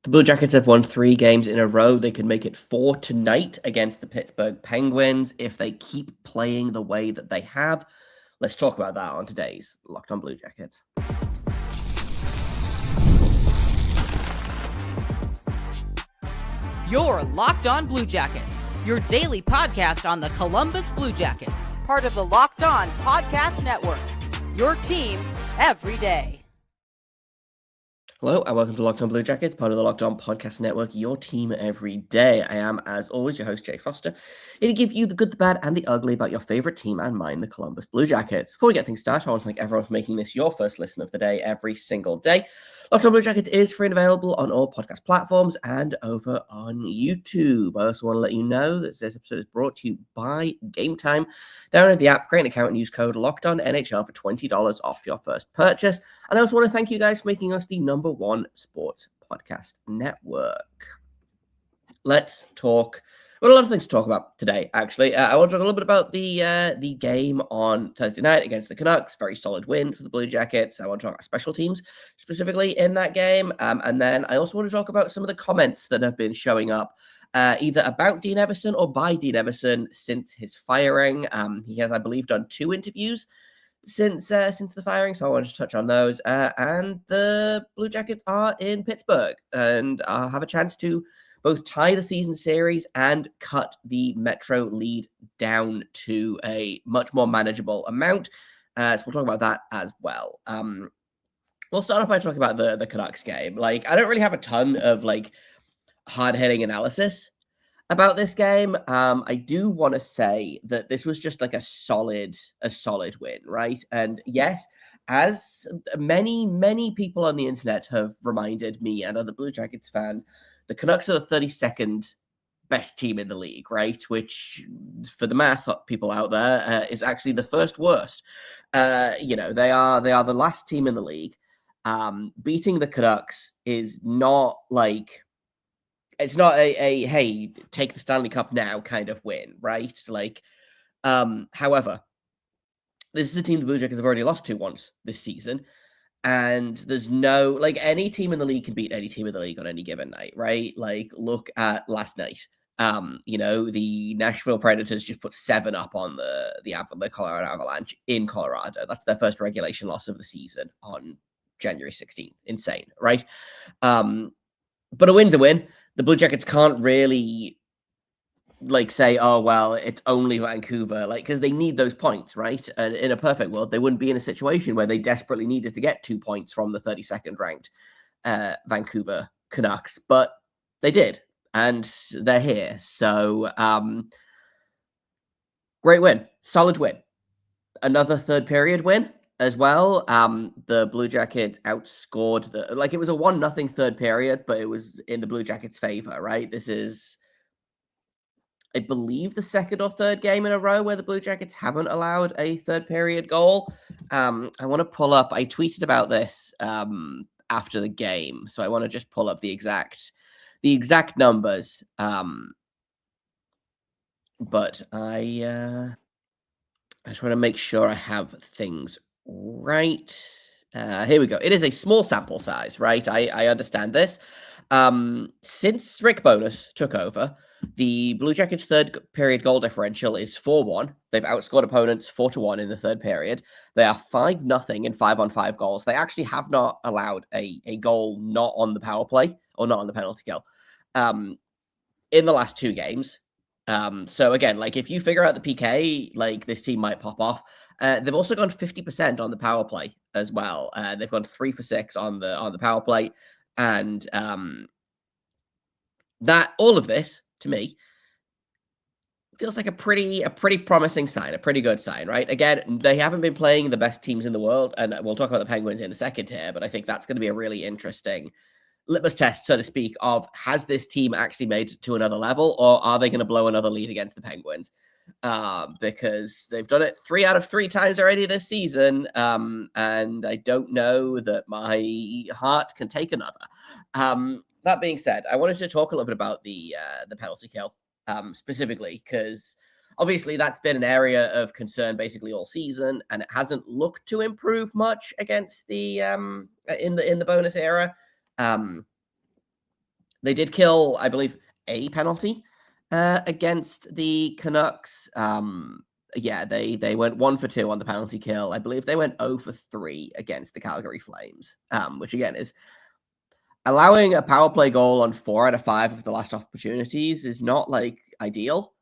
The Blue Jackets have won 3 games in a row. They can make it 4 tonight against the Pittsburgh Penguins if they keep playing the way that they have. Let's talk about that on today's Locked On Blue Jackets. You're Locked On Blue Jackets, your daily podcast on the Columbus Blue Jackets, part of the Locked On Podcast Network, your team every day. Hello and welcome to Locked On Blue Jackets, part of the Locked On Podcast Network, your team every day. I am, as always, your host, Jay Foster, here to give you the good, the bad, and the ugly about your favorite team and mine, the Columbus Blue Jackets. Before we get things started, I want to thank everyone for making this your first listen of the day every single day. Locked On Blue Jackets is free and available on all podcast platforms and over on YouTube. I also want to let you know that this episode is brought to you by Game Time. Download the app, create an account, and use code LOCKEDONNHL for $20 off your first purchase. And I also want to thank you guys for making us the number one sports podcast network. Let's talk. We've got a lot of things to talk about today, actually. I want to talk a little bit about the game on Thursday night against the Canucks. Very solid win for the Blue Jackets. I want to talk about special teams specifically in that game. And then I also want to talk about some of the comments that have been showing up either about Dean Evason or by Dean Evason since his firing. He has, I believe, done 2 interviews since the firing, so I wanted to touch on those. And the Blue Jackets are in Pittsburgh and have a chance to both tie the season series and cut the Metro lead down to a much more manageable amount. So we'll talk about that as well. We'll start off by talking about the Canucks game. Like, I don't really have a ton of hard-hitting analysis about this game. I do want to say that this was just like a solid win, right? And yes, as many people on the internet have reminded me and other Blue Jackets fans, the Canucks are the 32nd best team in the league, right? Which, for the math people out there, is actually the first worst. They are the last team in the league. Beating the Canucks is not like, it's not a hey, take the Stanley Cup now kind of win, right? However, this is a team the Blue Jackets have already lost to once this season. And there's no, any team in the league can beat any team in the league on any given night, right? Like, look at last night. The Nashville Predators just put 7 up on the Colorado Avalanche in Colorado. That's their first regulation loss of the season on January 16th. Insane, right? But a win's a win. The Blue Jackets can't really say, oh, well, it's only Vancouver, because they need those points, right? And in a perfect world, they wouldn't be in a situation where they desperately needed to get 2 points from the 32nd ranked Vancouver Canucks, but they did, and they're here. So, great win, solid win. Another third period win as well. The Blue Jackets outscored it was a 1-0 third period, but it was in the Blue Jackets' favor, right? This is, I believe, the second or third game in a row where the Blue Jackets haven't allowed a third period goal. I want to pull up, I tweeted about this after the game, so I want to just pull up the exact numbers. But I just want to make sure I have things right. Here we go. It is a small sample size, right? I understand this. Since Rick Bowness took over, the Blue Jackets' third period goal differential is 4-1. They've outscored opponents 4-1 in the third period. They are 5-0 in 5-on-5 goals. They actually have not allowed a goal not on the power play or not on the penalty kill in the last 2 games. So again, if you figure out the PK, this team might pop off. They've also gone 50% on the power play as well. They've gone 3 for 6 on the power play. And that all of this, to me, feels like a pretty promising sign, a pretty good sign, right? Again, they haven't been playing the best teams in the world, and we'll talk about the Penguins in a second here, but I think that's going to be a really interesting litmus test, so to speak, of has this team actually made it to another level, or are they going to blow another lead against the Penguins? Because they've done it 3 out of 3 times already this season, and I don't know that my heart can take another. That being said, I wanted to talk a little bit about the penalty kill, specifically, because obviously that's been an area of concern basically all season, and it hasn't looked to improve much against the in the bonus era. They did kill, I believe, a penalty against the Canucks. They went 1 for 2 on the penalty kill. I believe they went 0 for 3 against the Calgary Flames, which again is allowing a power play goal on 4 out of 5 of the last opportunities is not like ideal.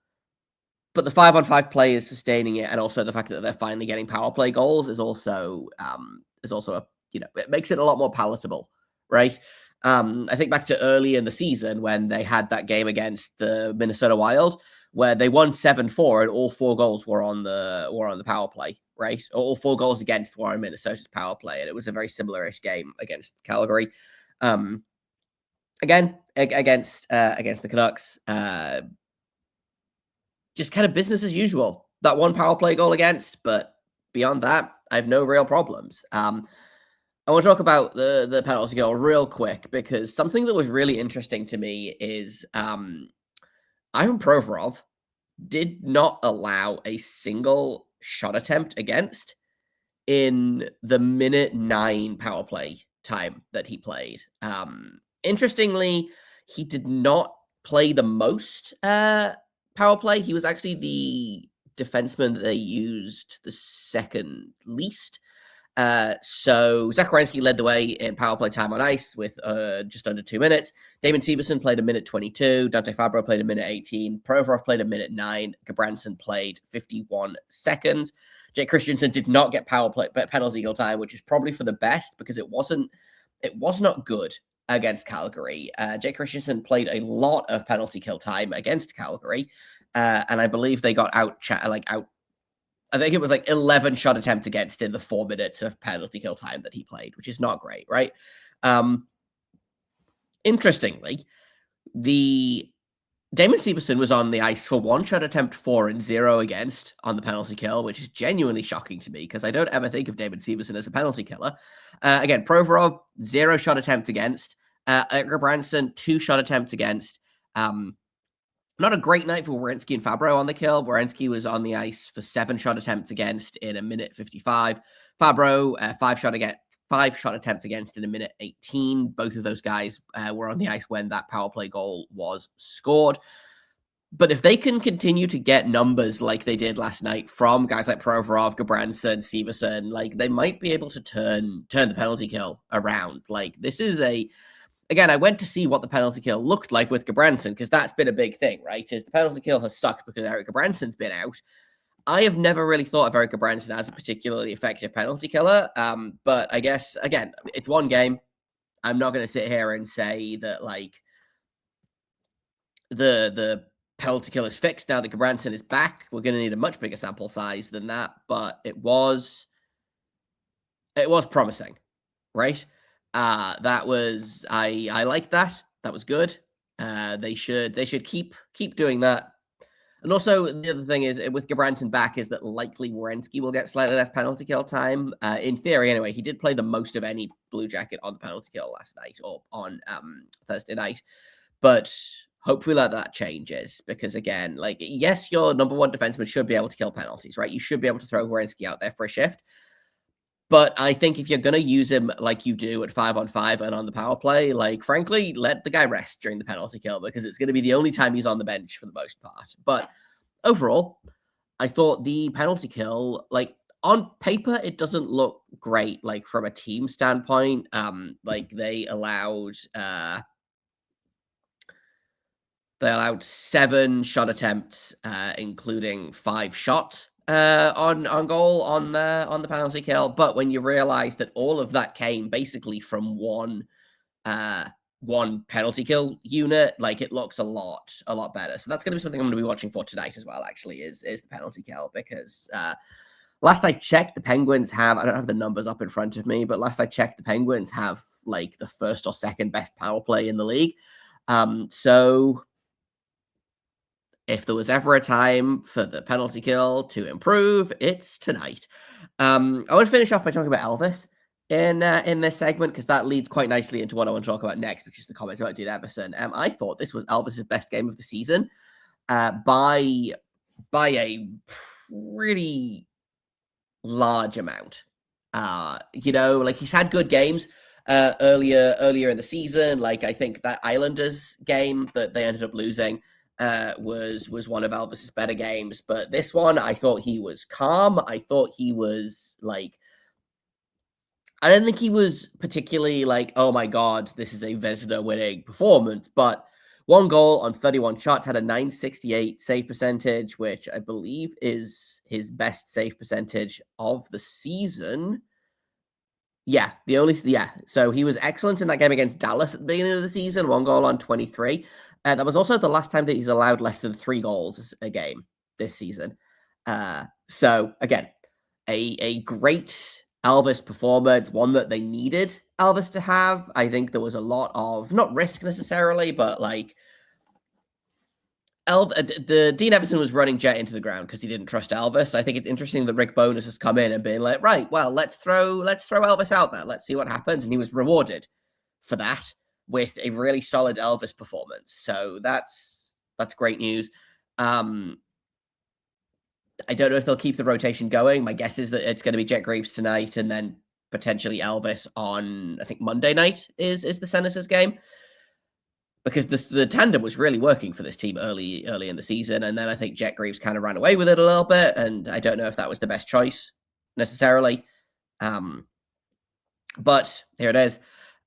But the 5-on-5 play is sustaining it, and also the fact that they're finally getting power play goals is also it makes it a lot more palatable, right? I think back to early in the season when they had that game against the Minnesota Wild, where they won 7-4, and all 4 goals were on the power play, right? All 4 goals against were on Minnesota's power play, and it was a very similar-ish game against Calgary. Again, against the Canucks, just kind of business as usual. That one power play goal against, but beyond that, I have no real problems. I want to talk about the penalty goal real quick, because something that was really interesting to me is Ivan Provorov did not allow a single shot attempt against in the minute 9 power play time that he played. Interestingly, he did not play the most power play. He was actually the defenseman that they used the second least. So Zach Werenski led the way in power play time on ice with just under 2 minutes. Damon Severson played a minute 22. Dante Fabro played a minute 18. Provorov played a minute 9. Gabranson played 51 seconds. Jake Christensen did not get power play penalty kill time, which is probably for the best because it was not good against Calgary. Jake Christensen played a lot of penalty kill time against Calgary, and I believe they got out. I think it was like 11 shot attempts against in the 4 minutes of penalty kill time that he played, which is not great, right? Interestingly, the Damon Severson was on the ice for 1 shot attempt for and 0 against on the penalty kill, which is genuinely shocking to me because I don't ever think of Damon Severson as a penalty killer. Again, Provorov, 0 shot attempt against. Gabranson, 2 shot attempts against. Not a great night for Werenski and Fabro on the kill. Werenski was on the ice for 7 shot attempts against in a minute 55. Fabro, 5 shot attempts against in a minute 18. Both of those guys were on the ice when that power play goal was scored. But if they can continue to get numbers like they did last night from guys like Provorov, Gabranson, Severson, like they might be able to turn the penalty kill around. Like this is again, I went to see what the penalty kill looked like with Gabranson because that's been a big thing, right? Is the penalty kill has sucked because Eric Gabranson's been out. I have never really thought of Eric Gabranson as a particularly effective penalty killer, but I guess, again, it's one game. I'm not going to sit here and say that, like, the penalty kill is fixed now that Gabranson is back. We're going to need a much bigger sample size than that, but it was promising, right? That was, I liked that. That was good. They should keep doing that. And also, the other thing is, with Gabranson back, is that likely Werenski will get slightly less penalty kill time. In theory, anyway, he did play the most of any Blue Jacket on the penalty kill last night, or on Thursday night. But hopefully that changes, because again, like, yes, your number one defenseman should be able to kill penalties, right? You should be able to throw Werenski out there for a shift. But I think if you're going to use him like you do at 5-on-5 and on the power play, like, frankly, let the guy rest during the penalty kill because it's going to be the only time he's on the bench for the most part. But overall, I thought the penalty kill, like, on paper, it doesn't look great, like, from a team standpoint. Like, they allowed 7 shot attempts, including 5 shots. On goal on the penalty kill, but when you realize that all of that came basically from one penalty kill unit, like, it looks a lot better. So that's going to be something I'm going to be watching for tonight as well, actually, is the penalty kill, because last I checked, the Penguins have, I don't have the numbers up in front of me, but last I checked, the Penguins have like the first or second best power play in the league. So if there was ever a time for the penalty kill to improve, it's tonight. I want to finish off by talking about Elvis in this segment, because that leads quite nicely into what I want to talk about next, which is the comments about Dean Evason. I thought this was Elvis's best game of the season by a pretty large amount. Like, he's had good games. earlier in the season. Like, I think that Islanders game that they ended up losing was one of Elvis's better games. But this one, I thought he was calm. I thought he was like, I don't think he was particularly like, oh my God, this is a Vezina winning performance, but one goal on 31 shots, had a 968 save percentage, which I believe is his best save percentage of the season. Yeah, so he was excellent in that game against Dallas at the beginning of the season, one goal on 23. That was also the last time that he's allowed less than 3 goals a game this season. So again, a great Elvis performance, one that they needed Elvis to have. I think there was a lot of, not risk necessarily, but like the Dean Evason was running Jet into the ground because he didn't trust Elvis. I think it's interesting that Rick Bowness has come in and been like, right, well, let's throw Elvis out there. Let's see what happens. And he was rewarded for that with a really solid Elvis performance. So that's great news. I don't know if they'll keep the rotation going. My guess is that it's going to be Jet Graves tonight and then potentially Elvis on, I think, Monday night is the Senators game. Because the tandem was really working for this team early in the season. And then I think Jet Graves kind of ran away with it a little bit. And I don't know if that was the best choice necessarily. But here it is.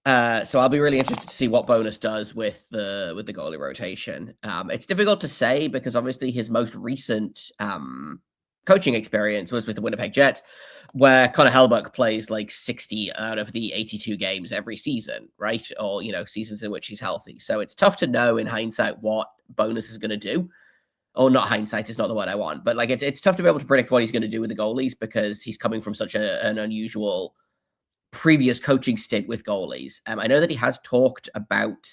So I'll be really interested to see what Bowness does with the goalie rotation. It's difficult to say because obviously his most recent coaching experience was with the Winnipeg Jets, where Connor Hellebuyck plays like 60 out of the 82 games every season, right? Or, seasons in which he's healthy. So it's tough to know in hindsight what Bowness is going to do. Or not hindsight is not the word I want, but like it's tough to be able to predict what he's going to do with the goalies because he's coming from such an unusual previous coaching stint with goalies. I know that he has talked about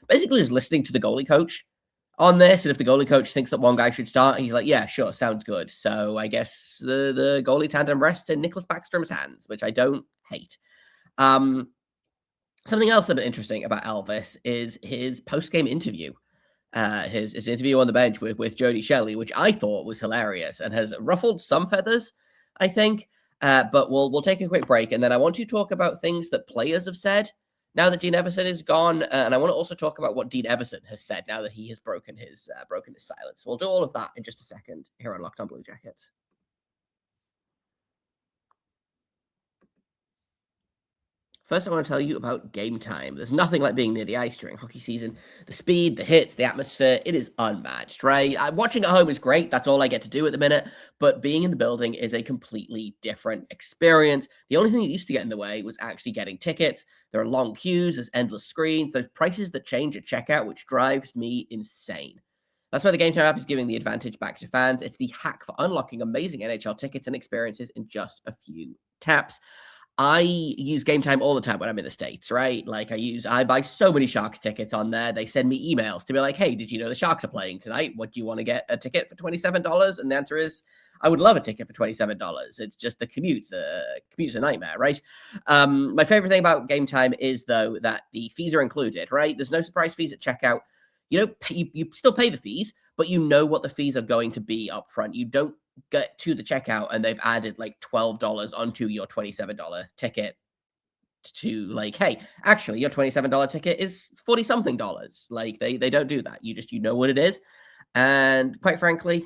basically just listening to the goalie coach on this, and if the goalie coach thinks that one guy should start, he's like, yeah, sure, sounds good. So I guess the goalie tandem rests in Nicholas Backstrom's hands, which I don't hate. Something else that's interesting about Elvis is his post-game interview. His interview on the bench with Jody Shelley, which I thought was hilarious and has ruffled some feathers, I think. But we'll take a quick break, and then I want to talk about things that players have said now that Dean Evason is gone, and I want to also talk about what Dean Evason has said now that he has broken his silence. So we'll do all of that in just a second here on Locked On Blue Jackets. First, I want to tell you about Game Time. There's nothing like being near the ice during hockey season. The speed, the hits, the atmosphere, it is unmatched, right? Watching at home is great. That's all I get to do at the minute. But being in the building is a completely different experience. The only thing that used to get in the way was actually getting tickets. There are long queues, there's endless screens, there's prices that change at checkout, which drives me insane. That's why the Game Time app is giving the advantage back to fans. It's the hack for unlocking amazing NHL tickets and experiences in just a few taps. I use Game Time all the time when I'm in the States, right? Like I buy so many Sharks tickets on there. They send me emails to be like, hey, did you know the Sharks are playing tonight? What do you want to get a ticket for $27? And the answer is, I would love a ticket for $27. It's just the commute's a nightmare, right? My favorite thing about Game Time is though, that the fees are included, right? There's no surprise fees at checkout. You still pay the fees, but you know what the fees are going to be up front. You don't get to the checkout and they've added like $12 onto your $27 ticket to like, hey, actually your $27 ticket is $40 something. Like they don't do that. You know what it is. And quite frankly,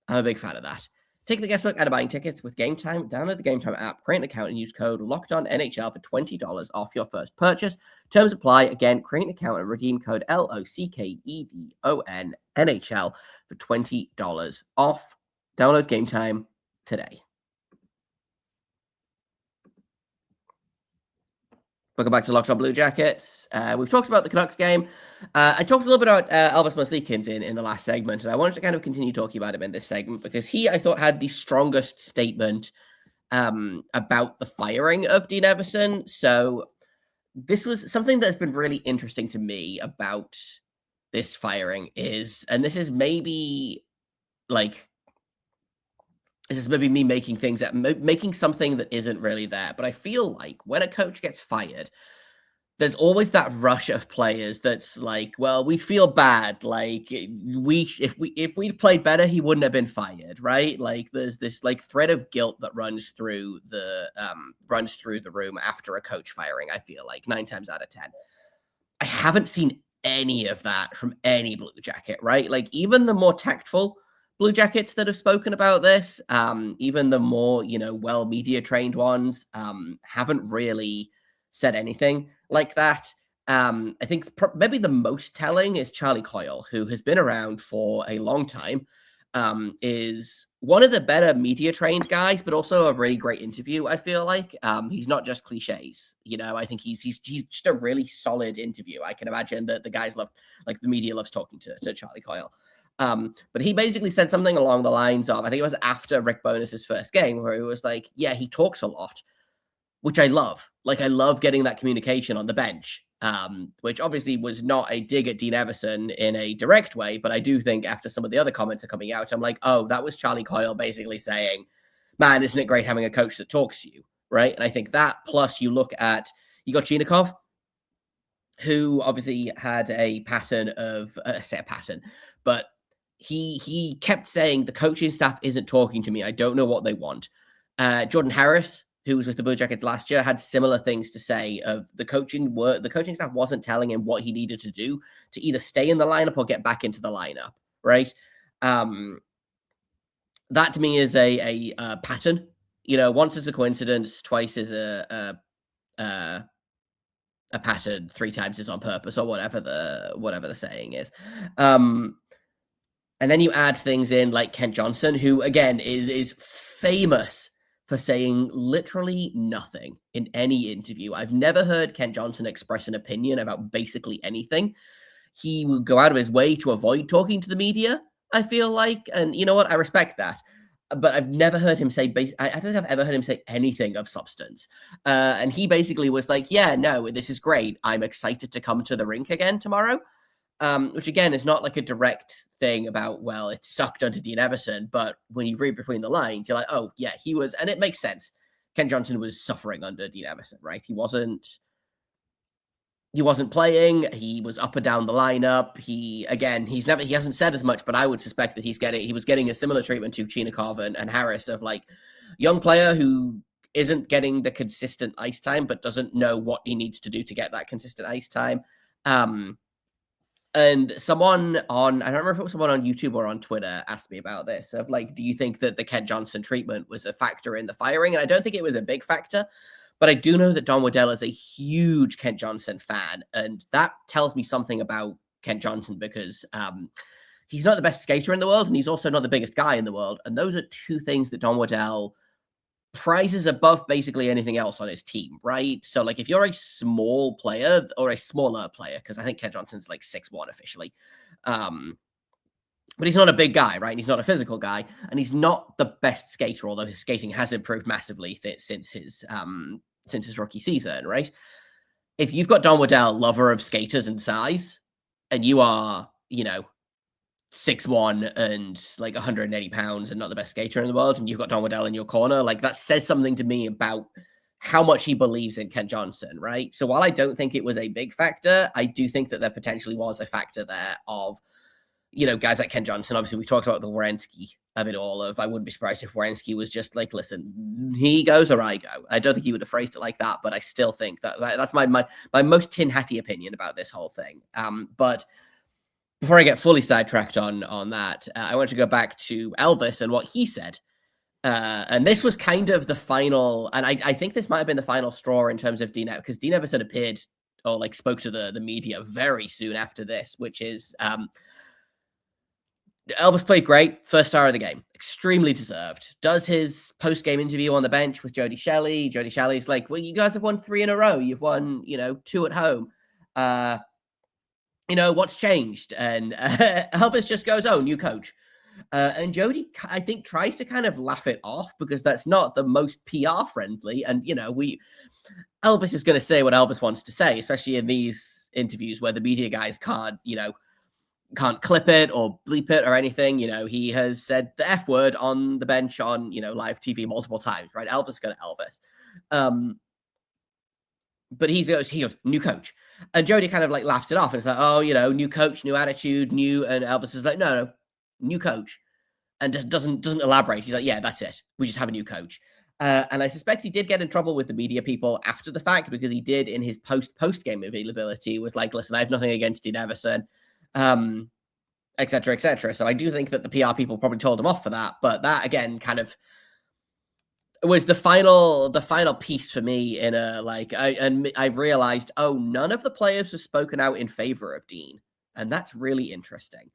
I'm a big fan of that. Take the guesswork out of buying tickets with Game Time. Download the Game Time app, create an account, and use code LOCKEDONNHL for $20 off your first purchase. Terms apply. Again, create an account and redeem code LOCKEDONNHL for $20 off. Download Game Time today. Welcome back to Locked On Blue Jackets. We've talked about the Canucks game. I talked a little bit about Elvis Merzlikins in the last segment, and I wanted to kind of continue talking about him in this segment because he, I thought, had the strongest statement about the firing of Dean Evason. So this was something that's been really interesting to me about this firing and this is maybe me making something that isn't really there. But I feel like when a coach gets fired, there's always that rush of players that's like, well, we feel bad. Like if we'd played better, he wouldn't have been fired, right? Like there's this like thread of guilt that runs through the room after a coach firing. I feel like 9 times out of 10. I haven't seen any of that from any Blue Jacket, right? Like even the more tactful Blue Jackets that have spoken about this, even the more, well media trained ones, haven't really said anything like that. I think maybe the most telling is Charlie Coyle, who has been around for a long time, is one of the better media trained guys, but also a really great interview. I feel like he's not just cliches. I think he's just a really solid interview. I can imagine that the guys love, like the media loves talking to Charlie Coyle. But he basically said something along the lines of, I think it was after Rick Bonus's first game, where he was like, yeah, he talks a lot, which I love. Like, I love getting that communication on the bench, which obviously was not a dig at Dean Evason in a direct way. But I do think after some of the other comments are coming out, I'm like, oh, that was Charlie Coyle basically saying, man, isn't it great having a coach that talks to you, right? And I think that, plus you got Chinikov, who obviously had a pattern of, but he kept saying the coaching staff isn't talking to me. I don't know what they want. Jordan Harris, who was with the Blue Jackets last year, had similar things to say of the coaching staff wasn't telling him what he needed to do to either stay in the lineup or get back into the lineup, right? That to me is a pattern. Once is a coincidence, twice is a pattern, 3 times is on purpose, or whatever the saying is. And then you add things in like Kent Johnson, who again is famous for saying literally nothing in any interview. I've never heard Kent Johnson express an opinion about basically anything. He will go out of his way to avoid talking to the media, I feel like. And you know what? I respect that. But I've never heard him say, I don't think I've ever heard him say anything of substance. And he basically was like, yeah, no, this is great. I'm excited to come to the rink again tomorrow. Which again is not like a direct thing about, well, it sucked under Dean Evason, but when you read between the lines, you're like, oh yeah, he was, and it makes sense. Ken Johnson was suffering under Dean Evason, right? He wasn't playing. He was up and down the lineup. He hasn't said as much, but I would suspect that he was getting a similar treatment to Chinikov and Harris of like young player who isn't getting the consistent ice time, but doesn't know what he needs to do to get that consistent ice time. And someone I don't remember if it was someone on YouTube or on Twitter asked me about this of like, do you think that the Kent Johnson treatment was a factor in the firing? And I don't think it was a big factor, but I do know that Don Waddell is a huge Kent Johnson fan. And that tells me something about Kent Johnson because he's not the best skater in the world. And he's also not the biggest guy in the world. And those are two things that Don Waddell prizes above basically anything else on his team, right? So like if you're a small player or a smaller player, because I think Ken Johnson's like 6'1" officially, but he's not a big guy, right? And he's not a physical guy, and he's not the best skater, although his skating has improved massively since his rookie season, right? If you've got Don Waddell, lover of skaters and size, and you are, 6'1" and like 180 pounds and not the best skater in the world, and you've got Don Waddell in your corner, like that says something to me about how much he believes in Kent Johnson, right? So while I don't think it was a big factor, I do think that there potentially was a factor there of, guys like Kent Johnson. Obviously, we talked about the Werenski of it all. I wouldn't be surprised if Werenski was just like, listen, he goes or I go. I don't think he would have phrased it like that, but I still think that's my most tin hatty opinion about this whole thing. But before I get fully sidetracked on that, I want to go back to Elvis and what he said. And this was kind of the final, and I think this might have been the final straw in terms of because Dean Evason appeared or like spoke to the media very soon after this, which is Elvis played great, first star of the game, extremely deserved. Does his post-game interview on the bench with Jody Shelley. Jody Shelley's like, well, you guys have won 3 in a row. You've won, 2 at home. What's changed? And Elvis just goes, oh, new coach. And Jody, I think, tries to kind of laugh it off because that's not the most PR friendly. And, Elvis is going to say what Elvis wants to say, especially in these interviews where the media guys can't clip it or bleep it or anything. He has said the F word on the bench on, live TV multiple times, right? Elvis is going to Elvis. But he goes, new coach. And Jody kind of like laughs it off. And it's like, oh, new coach, new attitude, new. And Elvis is like, no, new coach. And just doesn't elaborate. He's like, yeah, that's it. We just have a new coach. And I suspect he did get in trouble with the media people after the fact, because he did in his post game availability was like, listen, I have nothing against Dean Evason, et cetera, et cetera. So I do think that the PR people probably told him off for that. But that, again, kind of was the final piece for me in a I realized, oh, none of the players have spoken out in favor of Dean. And that's really interesting.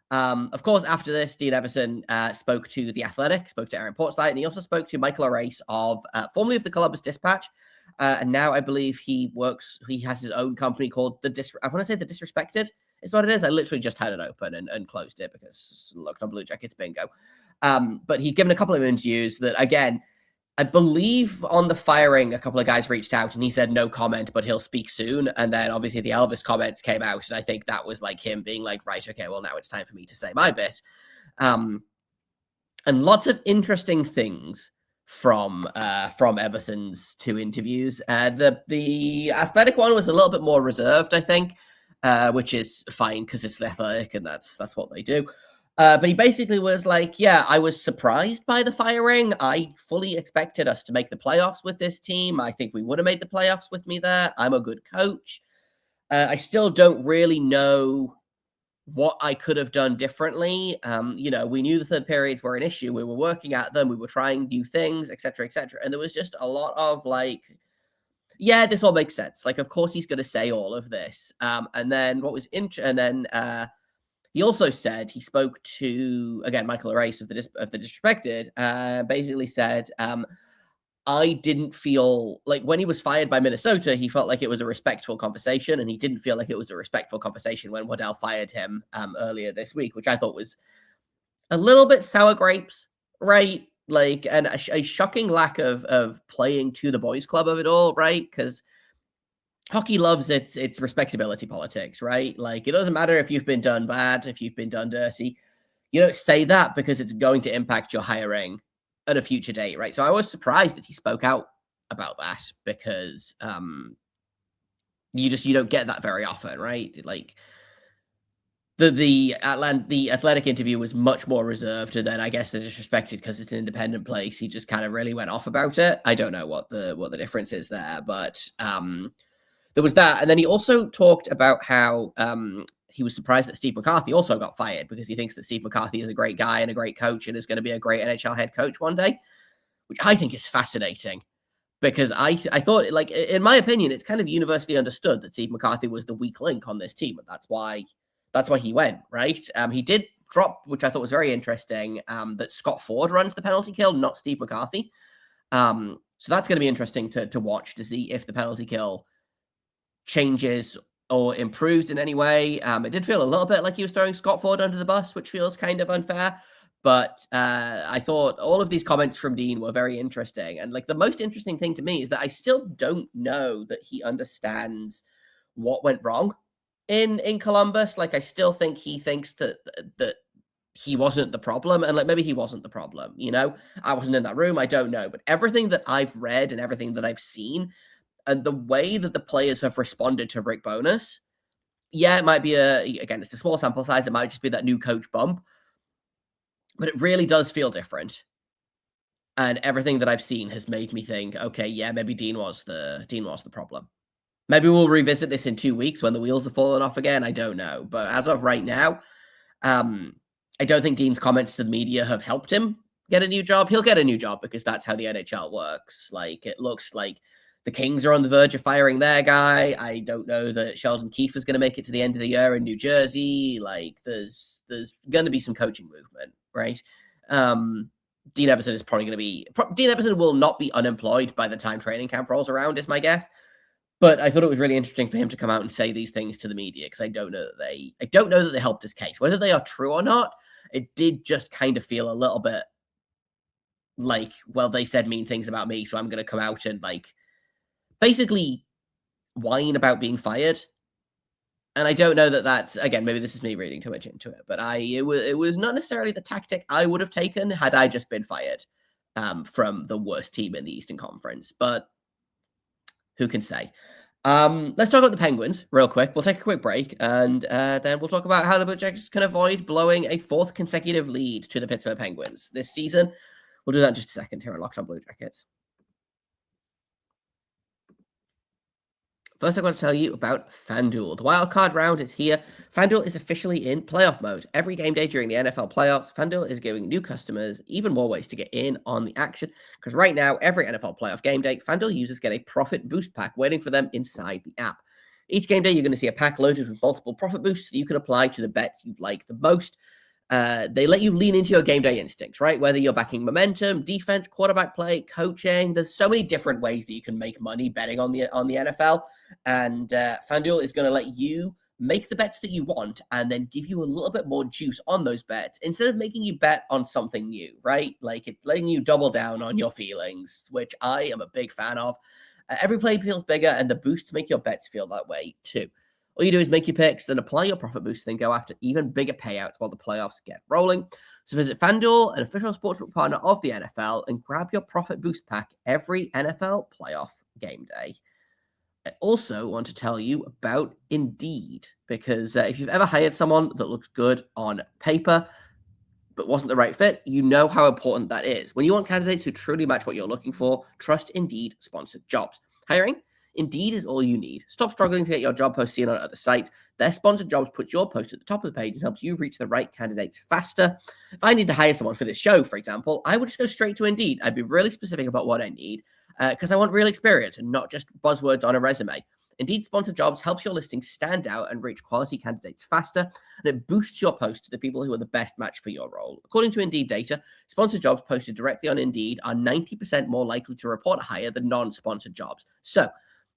Of course, after this, Dean Evason spoke to The Athletic, spoke to Aaron Portzlight, and he also spoke to Michael Arace formerly of the Columbus Dispatch. And now I believe he has his own company called The Disrespected is what it is. I literally just had it open and closed it because looked on Blue Jackets bingo. But he's given a couple of interviews that, again, I believe on the firing, a couple of guys reached out and he said no comment, but he'll speak soon. And then obviously the Elvis comments came out. And I think that was like him being like, right, okay, well, now it's time for me to say my bit. And lots of interesting things from Everson's two interviews. The Athletic one was a little bit more reserved, I think, which is fine because it's the Athletic and that's what they do. But he basically was like, yeah, I was surprised by the firing. I fully expected us to make the playoffs with this team. I think we would have made the playoffs with me there. I'm a good coach. I still don't really know what I could have done differently. We knew the third periods were an issue. We were working at them. We were trying new things, et cetera, et cetera. And there was just a lot of like, yeah, this all makes sense. Like, of course he's going to say all of this. And then what was he also said he spoke to, again, Michael Arace of the Disrespected, basically said, I didn't feel like when he was fired by Minnesota, he felt like it was a respectful conversation, and he didn't feel like it was a respectful conversation when Waddell fired him earlier this week, which I thought was a little bit sour grapes, right? Like, and a shocking lack of playing to the boys' club of it all, right? Because hockey loves its respectability politics, right? Like, it doesn't matter if you've been done bad, if you've been done dirty. You don't say that because it's going to impact your hiring at a future date, right? So I was surprised that he spoke out about that because you don't get that very often, right? Like the Athletic interview was much more reserved, and then I guess the Disrespected, because it's an independent place, he just kind of really went off about it. I don't know what the difference is there, but there was that. And then he also talked about how he was surprised that Steve McCarthy also got fired because he thinks that Steve McCarthy is a great guy and a great coach and is going to be a great NHL head coach one day, which I think is fascinating because I thought, like, in my opinion, it's kind of universally understood that Steve McCarthy was the weak link on this team. And that's why he went, right? He did drop, which I thought was very interesting, that Scott Ford runs the penalty kill, not Steve McCarthy. So that's going to be interesting to watch to see if the penalty kill changes or improves in any way. It did feel a little bit like he was throwing Scott Ford under the bus, which feels kind of unfair. But I thought all of these comments from Dean were very interesting. And like the most interesting thing to me is that I still don't know that he understands what went wrong in Columbus. Like, I still think he thinks that he wasn't the problem. And like, maybe he wasn't the problem, I wasn't in that room. I don't know. But everything that I've read and everything that I've seen and the way that the players have responded to Rick Bowness, yeah, it might be again, it's a small sample size. It might just be that new coach bump, but it really does feel different. And everything that I've seen has made me think, okay, yeah, maybe Dean was the problem. Maybe we'll revisit this in 2 weeks when the wheels have fallen off again. I don't know. But as of right now, I don't think Dean's comments to the media have helped him get a new job. He'll get a new job because that's how the NHL works. Like, it looks like the Kings are on the verge of firing their guy. I don't know that Sheldon Keefe is going to make it to the end of the year in New Jersey. Like, there's going to be some coaching movement, right? Dean Evason is probably going to be... Dean Evason will not be unemployed by the time training camp rolls around, is my guess. But I thought it was really interesting for him to come out and say these things to the media because I don't know that they helped his case. Whether they are true or not, it did just kind of feel a little bit like, well, they said mean things about me, so I'm going to come out and like basically whine about being fired. And I don't know that that's, again, maybe this is me reading too much into it, but it was not necessarily the tactic I would have taken had I just been fired from the worst team in the Eastern Conference. But who can say? Let's talk about the Penguins real quick. We'll take a quick break, and then we'll talk about how the Blue Jackets can avoid blowing a fourth consecutive lead to the Pittsburgh Penguins this season. We'll do that in just a second here on Locked On Blue Jackets. First, I'm going to tell you about FanDuel. The wildcard round is here. FanDuel is officially in playoff mode. Every game day during the NFL playoffs, FanDuel is giving new customers even more ways to get in on the action. Because right now, every NFL playoff game day, FanDuel users get a profit boost pack waiting for them inside the app. Each game day, you're going to see a pack loaded with multiple profit boosts that you can apply to the bets you like the most. They let you lean into your game day instincts, right? Whether you're backing momentum, defense, quarterback play, coaching, there's so many different ways that you can make money betting on the NFL. And FanDuel is going to let you make the bets that you want and then give you a little bit more juice on those bets instead of making you bet on something new, right? Like it's letting you double down on your feelings, which I am a big fan of. Every play feels bigger, and the boosts make your bets feel that way too. All you do is make your picks, then apply your profit boost, then go after even bigger payouts while the playoffs get rolling. So visit FanDuel, an official sportsbook partner of the NFL, and grab your profit boost pack every NFL playoff game day. I also want to tell you about Indeed, because if you've ever hired someone that looks good on paper but wasn't the right fit, you know how important that is. When you want candidates who truly match what you're looking for, trust Indeed sponsored jobs. Hiring? Indeed is all you need. Stop struggling to get your job post seen on other sites. Their sponsored jobs put your post at the top of the page and helps you reach the right candidates faster. If I need to hire someone for this show, for example, I would just go straight to Indeed. I'd be really specific about what I need because I want real experience and not just buzzwords on a resume. Indeed sponsored jobs helps your listing stand out and reach quality candidates faster, and it boosts your post to the people who are the best match for your role. According to Indeed data, sponsored jobs posted directly on Indeed are 90% more likely to report higher than non-sponsored jobs. So,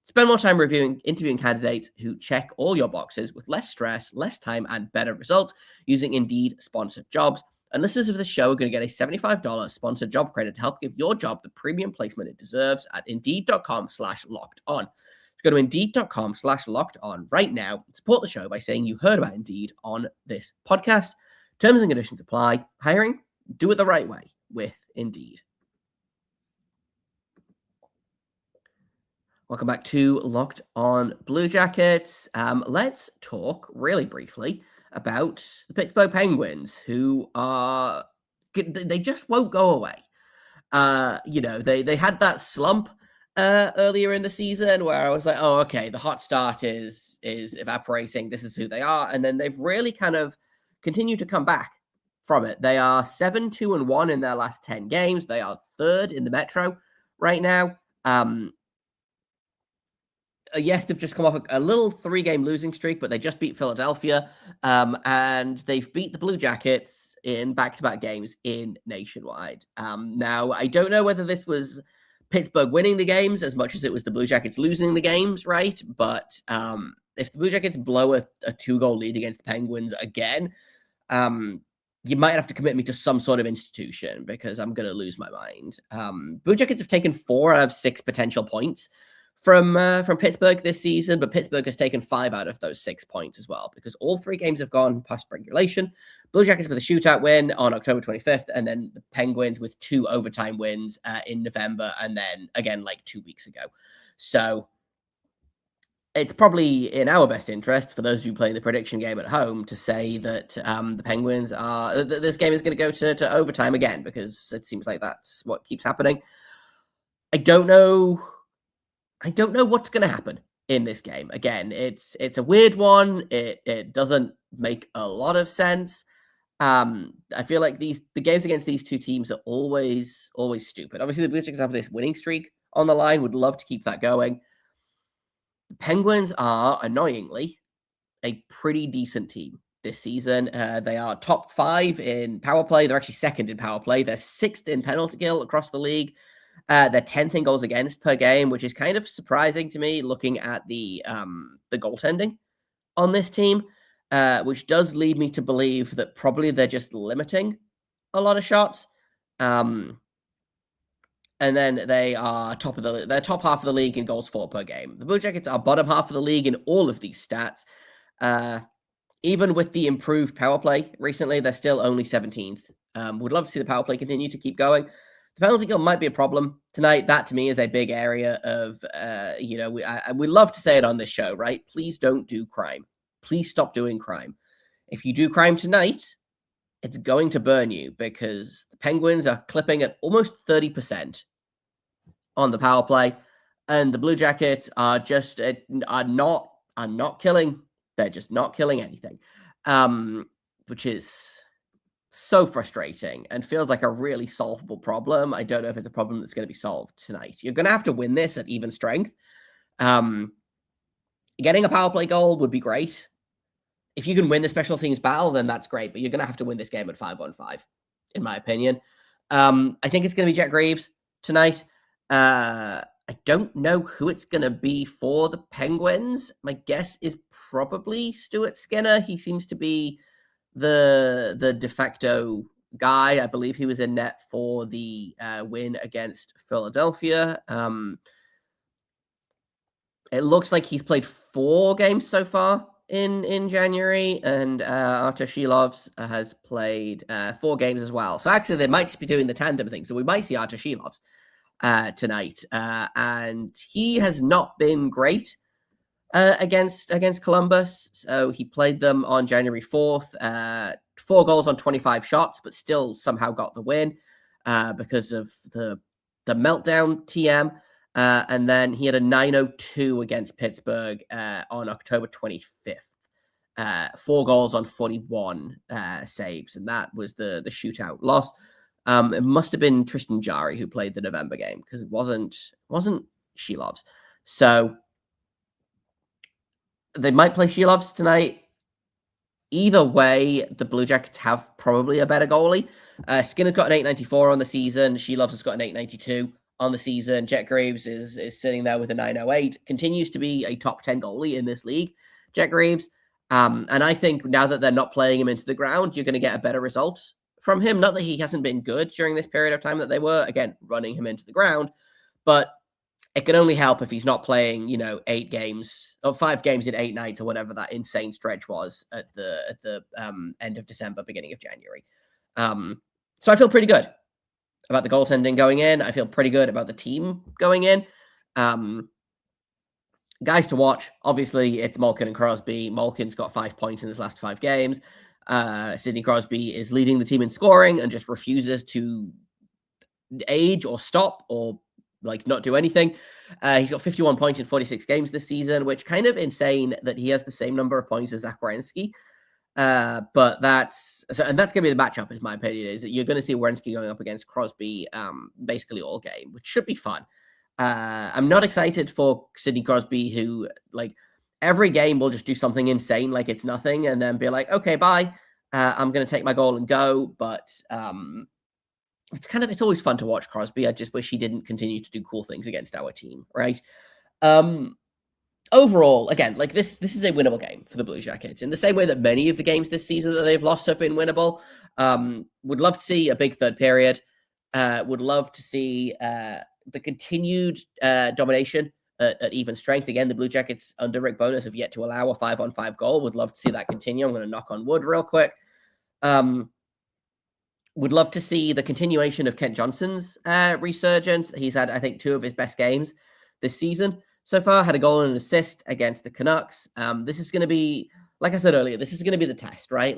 spend more time interviewing candidates who check all your boxes with less stress, less time, and better results using Indeed sponsored jobs. And listeners of the show are going to get a $75 sponsored job credit to help give your job the premium placement it deserves at Indeed.com/locked-on. So go to Indeed.com/locked-on right now and support the show by saying you heard about Indeed on this podcast. Terms and conditions apply. Hiring? Do it the right way with Indeed. Welcome back to Locked On Blue Jackets. Let's talk really briefly about the Pittsburgh Penguins, who are they just won't go away. They had that slump earlier in the season where I was like, oh, okay, the hot start is evaporating. This is who they are, and then they've really kind of continued to come back from it. They are 7-2-1 in their last 10 games. They are third in the Metro right now. Yes, they've just come off a little 3-game losing streak, but they just beat Philadelphia, and they've beat the Blue Jackets in back-to-back games in Nationwide. Now, I don't know whether this was Pittsburgh winning the games as much as it was the Blue Jackets losing the games, right? But if the Blue Jackets blow a 2-goal lead against the Penguins again, you might have to commit me to some sort of institution because I'm going to lose my mind. Blue Jackets have taken 4 out of 6 potential points from Pittsburgh this season, but Pittsburgh has taken 5 out of those 6 points as well because all 3 games have gone past regulation. Blue Jackets with a shootout win on October 25th, and then the Penguins with 2 overtime wins in November, and then again like 2 weeks ago. So it's probably in our best interest, for those of you playing the prediction game at home, to say that the Penguins are this game is going to go to overtime again because it seems like that's what keeps happening. I don't know what's going to happen in this game. Again, it's a weird one. It doesn't make a lot of sense. I feel like the games against these two teams are always stupid. Obviously, the Blue Jackets have this winning streak on the line. Would love to keep that going. The Penguins are, annoyingly, a pretty decent team this season. They are top 5 in power play. They're actually second in power play. They're 6th in penalty kill across the league. They're 10th in goals against per game, which is kind of surprising to me looking at the goaltending on this team, which does lead me to believe that probably they're just limiting a lot of shots. And then they are they're top half of the league in goals for per game. The Blue Jackets are bottom half of the league in all of these stats. Even with the improved power play recently, they're still only 17th. Would love to see the power play continue to keep going. The The penalty kill might be a problem tonight. That to me is a big area of, we love to say it on this show, right? Please don't do crime. Please stop doing crime. If you do crime tonight, it's going to burn you because the Penguins are clipping at almost 30% on the power play, and the Blue Jackets are just are not killing. They're just not killing anything, which is so frustrating and feels like a really solvable problem. I don't know if it's a problem that's going to be solved tonight. You're going to have to win this at even strength. Getting a power play goal would be great. If you can win the special teams battle, then that's great, but you're going to have to win this game at 5-on-5, in my opinion. I think it's going to be Jack Greaves tonight. I don't know who it's going to be for the Penguins. My guess is probably Stuart Skinner. He seems to be the de facto guy. I believe he was in net for the win against Philadelphia. It looks like he's played 4 games so far in January, and Artur Shilovs has played 4 games as well. So actually, they might just be doing the tandem thing. So we might see Artur Shilovs tonight, and he has not been great against Columbus. So he played them on January 4th, 4 goals on 25 shots, but still somehow got the win because of the meltdown TM. And then he had a 902 against Pittsburgh on October 25th. 4 goals on 41 saves, and that was the shootout loss. It must have been Tristan Jarry who played the November game because it wasn't Shilovs. So they might play Shilovs tonight. Either way, the Blue Jackets have probably a better goalie. Skinner's got an 894 on the season. Shilovs has got an 892 on the season. Jack Greaves is sitting there with a 908. Continues to be a top 10 goalie in this league, Jack Greaves. And I think now that they're not playing him into the ground, you're going to get a better result from him. Not that he hasn't been good during this period of time that they were, again, running him into the ground, but it can only help if he's not playing, 8 games or 5 games in 8 nights or whatever that insane stretch was at the end of December, beginning of January. So I feel pretty good about the goaltending going in. I feel pretty good about the team going in. Guys to watch, obviously, it's Malkin and Crosby. Malkin's got 5 points in his last 5 games. Sidney Crosby is leading the team in scoring and just refuses to age or stop or not do anything. He's got 51 points in 46 games this season, which kind of insane that he has the same number of points as Zach Werenski. But that's going to be the matchup, in my opinion, is that you're going to see Werenski going up against Crosby basically all game, which should be fun. I'm not excited for Sidney Crosby, who every game will just do something insane like it's nothing and then be like, okay, bye. I'm going to take my goal and go. But it's always fun to watch Crosby. I just wish he didn't continue to do cool things against our team, right? Overall, again, this is a winnable game for the Blue Jackets in the same way that many of the games this season that they've lost have been winnable. Would love to see a big third period. Would love to see the continued domination at even strength. Again, the Blue Jackets under Rick Bowness have yet to allow a 5-on-5 goal. Would love to see that continue. I'm going to knock on wood real quick. Would love to see the continuation of Kent Johnson's resurgence. He's had, I think, 2 of his best games this season so far. Had a goal and an assist against the Canucks. This is going to be, like I said earlier, this is going to be the test, right?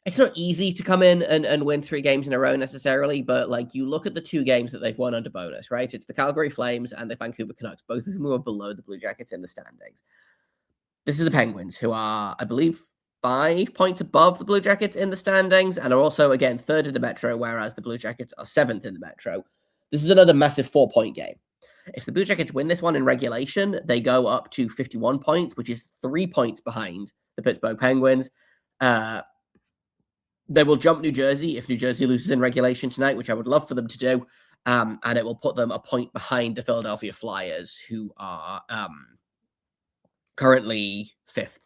It's not easy to come in and win 3 games in a row necessarily, but you look at the 2 games that they've won under Bowness, right? It's the Calgary Flames and the Vancouver Canucks, both of whom are below the Blue Jackets in the standings. This is the Penguins, who are, I believe, 5 points above the Blue Jackets in the standings and are also, again, 3rd in the Metro, whereas the Blue Jackets are 7th in the Metro. This is another massive 4-point game. If the Blue Jackets win this one in regulation, they go up to 51 points, which is 3 points behind the Pittsburgh Penguins. They will jump New Jersey if New Jersey loses in regulation tonight, which I would love for them to do. And it will put them a point behind the Philadelphia Flyers, who are currently 5th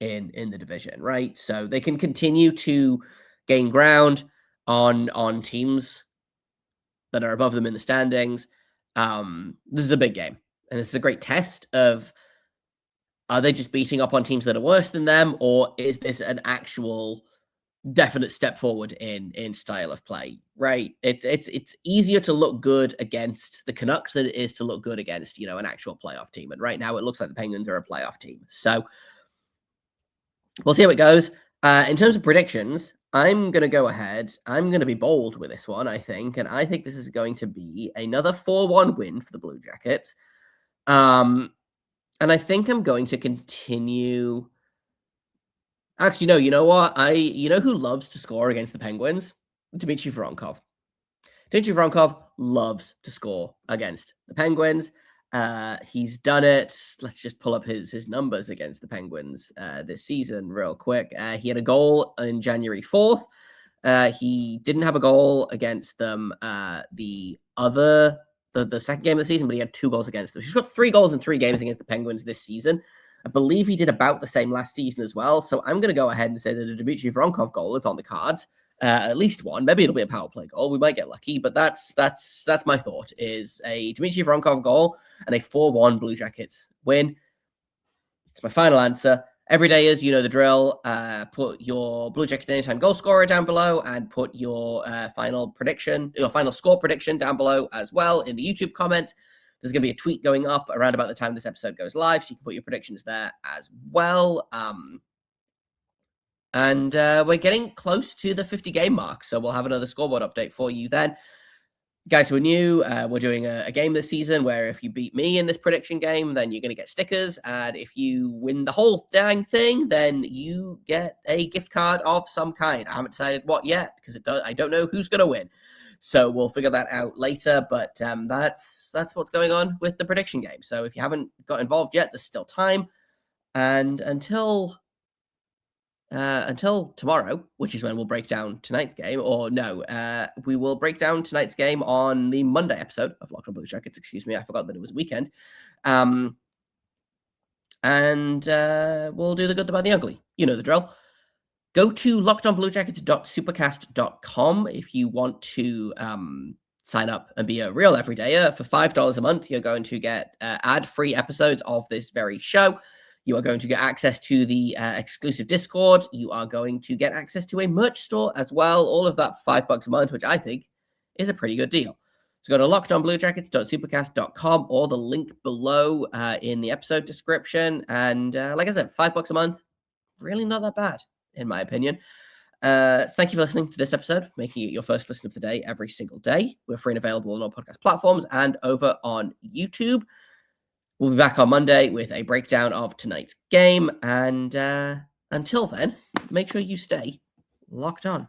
in the division, right? So they can continue to gain ground on teams that are above them in the standings. This is a big game, and this is a great test of, are they just beating up on teams that are worse than them, or is this an actual definite step forward in style of play, right? It's easier to look good against the Canucks than it is to look good against, an actual playoff team. And right now it looks like the Penguins are a playoff team. So we'll see how it goes. In terms of predictions, I'm going to go ahead. I'm going to be bold with this one, I think. And I think this is going to be another 4-1 win for the Blue Jackets. And I think I'm going to continue. Actually, no, you know what? You know who loves to score against the Penguins? Dmitry Voronkov. Dmitry Voronkov loves to score against the Penguins. He's done it. Let's just pull up his numbers against the Penguins this season real quick. He had a goal on January 4th. He didn't have a goal against them the second game of the season, but he had 2 goals against them. He's got 3 goals in 3 games against the Penguins this season. I believe he did about the same last season as well. So I'm going to go ahead and say that a Dmitry Voronkov goal is on the cards. At least one. Maybe it'll be a power play goal. We might get lucky, but that's my thought, is a Dmitry Voronkov goal and a 4-1 Blue Jackets win. It's my final answer. Every day is, the drill. Put your Blue Jackets anytime goal scorer down below and put your final score prediction down below as well in the YouTube comment. There's going to be a tweet going up around about the time this episode goes live, so you can put your predictions there as well. And we're getting close to the 50-game mark, so we'll have another scoreboard update for you then. Guys who are new, we're doing a game this season where if you beat me in this prediction game, then you're going to get stickers. And if you win the whole dang thing, then you get a gift card of some kind. I haven't decided what yet because I don't know who's going to win. So we'll figure that out later. But that's what's going on with the prediction game. So if you haven't got involved yet, there's still time. And until tomorrow, which is when we'll break down tonight's game, we will break down tonight's game on the Monday episode of Locked On Blue Jackets. Excuse me, I forgot that it was a weekend. And we'll do the good, the bad, the ugly. You know the drill. Go to lockedonbluejackets.supercast.com if you want to sign up and be a real everydayer. For $5 a month, you're going to get ad-free episodes of this very show. You are going to get access to the exclusive Discord. You are going to get access to a merch store as well. All of that $5 a month, which I think is a pretty good deal. So go to lockedonbluejackets.supercast.com or the link below in the episode description. And like I said, $5 a month, really not that bad, in my opinion. Thank you for listening to this episode, making it your first listen of the day every single day. We're free and available on all podcast platforms and over on YouTube. We'll be back on Monday with a breakdown of tonight's game. And until then, make sure you stay locked on.